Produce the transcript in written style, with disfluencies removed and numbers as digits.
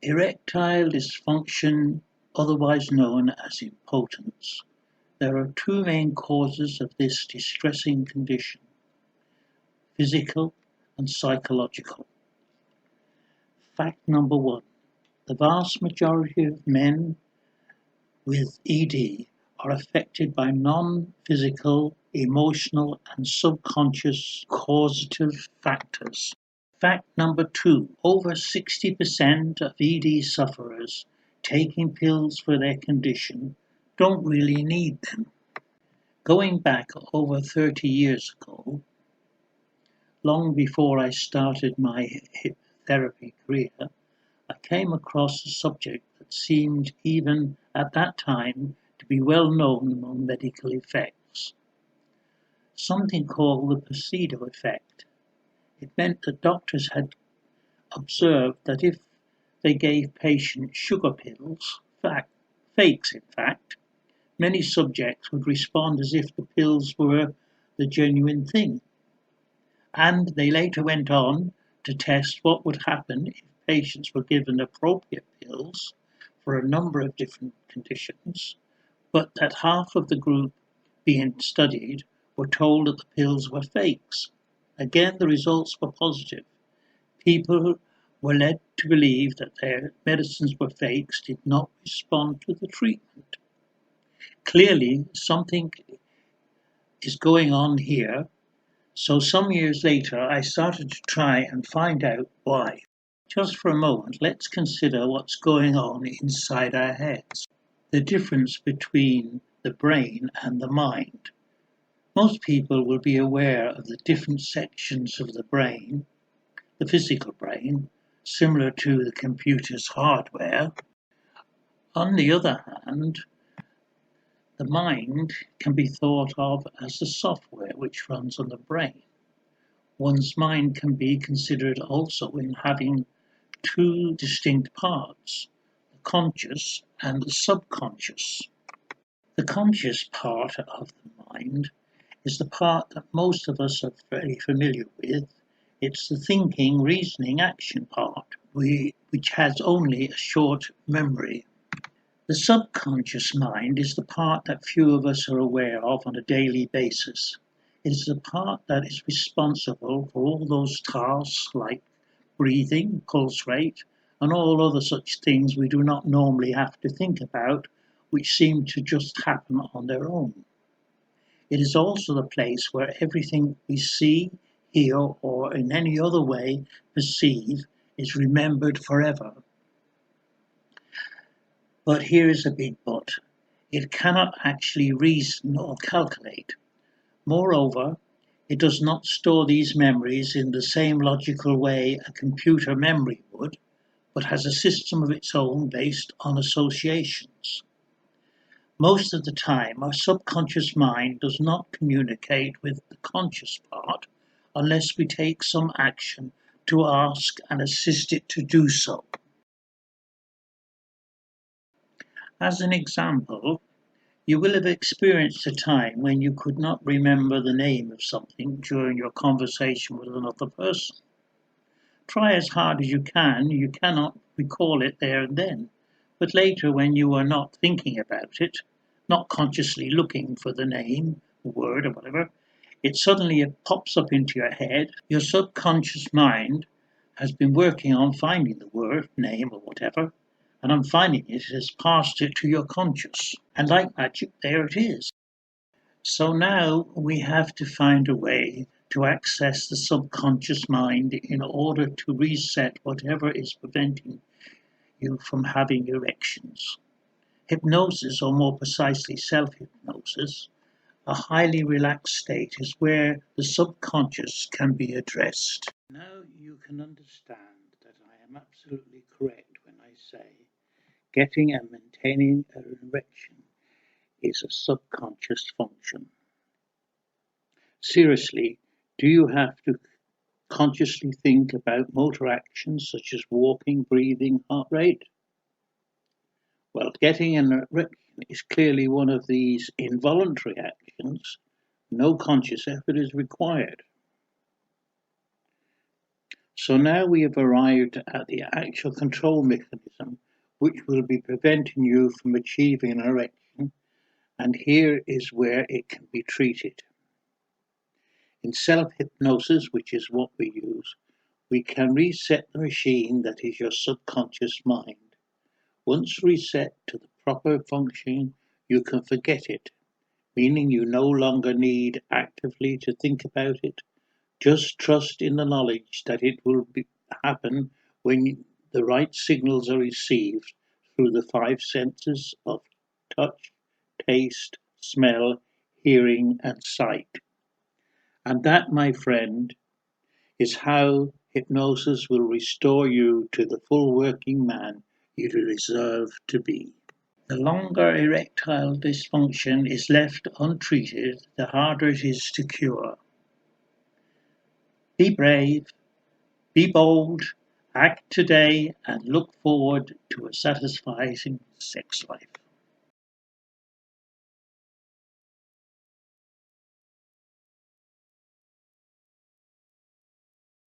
Erectile dysfunction, otherwise known as impotence. There are two main causes of this distressing condition: physical and psychological. Fact number one: the vast majority of men with ED are affected by non-physical, emotional and subconscious causative factors. Fact number two: over 60% of ED sufferers taking pills for their condition don't really need them. Going back over 30 years ago, long before I started my hypnotherapy career, I came across a subject that seemed, even at that time, to be well known among medical effects. Something called the placebo effect. It meant that doctors had observed that if they gave patients sugar pills, fakes in fact, many subjects would respond as if the pills were the genuine thing. And they later went on to test what would happen if patients were given appropriate pills for a number of different conditions, but that half of the group being studied were told that the pills were fakes. Again, the results were positive. People were led to believe that their medicines were fakes, did not respond to the treatment. Clearly, something is going on here. So some years later, I started to try and find out why. Just for a moment, let's consider what's going on inside our heads. The difference between the brain and the mind. Most people will be aware of the different sections of the brain, the physical brain, similar to the computer's hardware. On the other hand, the mind can be thought of as the software which runs on the brain. One's mind can be considered also in having two distinct parts, the conscious and the subconscious. The conscious part of the mind is the part that most of us are very familiar with. It's the thinking, reasoning, action part, which has only a short memory. The subconscious mind is the part that few of us are aware of on a daily basis. It is the part that is responsible for all those tasks like breathing, pulse rate, and all other such things we do not normally have to think about, which seem to just happen on their own. It is also the place where everything we see, hear, or in any other way perceive is remembered forever. But here is a big but. It cannot actually reason or calculate. Moreover, it does not store these memories in the same logical way a computer memory would, but has a system of its own based on associations. Most of the time, our subconscious mind does not communicate with the conscious part unless we take some action to ask and assist it to do so. As an example, you will have experienced a time when you could not remember the name of something during your conversation with another person. Try as hard as you cannot recall it there and then, but later when you are not thinking about it, not consciously looking for the name, word or whatever, it suddenly pops up into your head. Your subconscious mind has been working on finding the word, name or whatever, and on finding it has passed it to your conscious. And like magic, there it is. So now we have to find a way to access the subconscious mind in order to reset whatever is preventing you from having erections. Hypnosis, or more precisely self-hypnosis, a highly relaxed state, is where the subconscious can be addressed. Now you can understand that I am absolutely correct when I say getting and maintaining an erection is a subconscious function. Seriously, do you have to consciously think about motor actions such as walking, breathing, heart rate? Well, getting an erection is clearly one of these involuntary actions. No conscious effort is required. So now we have arrived at the actual control mechanism which will be preventing you from achieving an erection, and here is where it can be treated. In self-hypnosis, which is what we use, we can reset the machine that is your subconscious mind. Once reset to the proper function, you can forget it, meaning you no longer need actively to think about it. Just trust in the knowledge that it will happen when the right signals are received through the five senses of touch, taste, smell, hearing, and sight. And that, my friend, is how hypnosis will restore you to the full working man you deserve to be. The longer erectile dysfunction is left untreated, the harder it is to cure. Be brave, be bold, act today, and look forward to a satisfying sex life.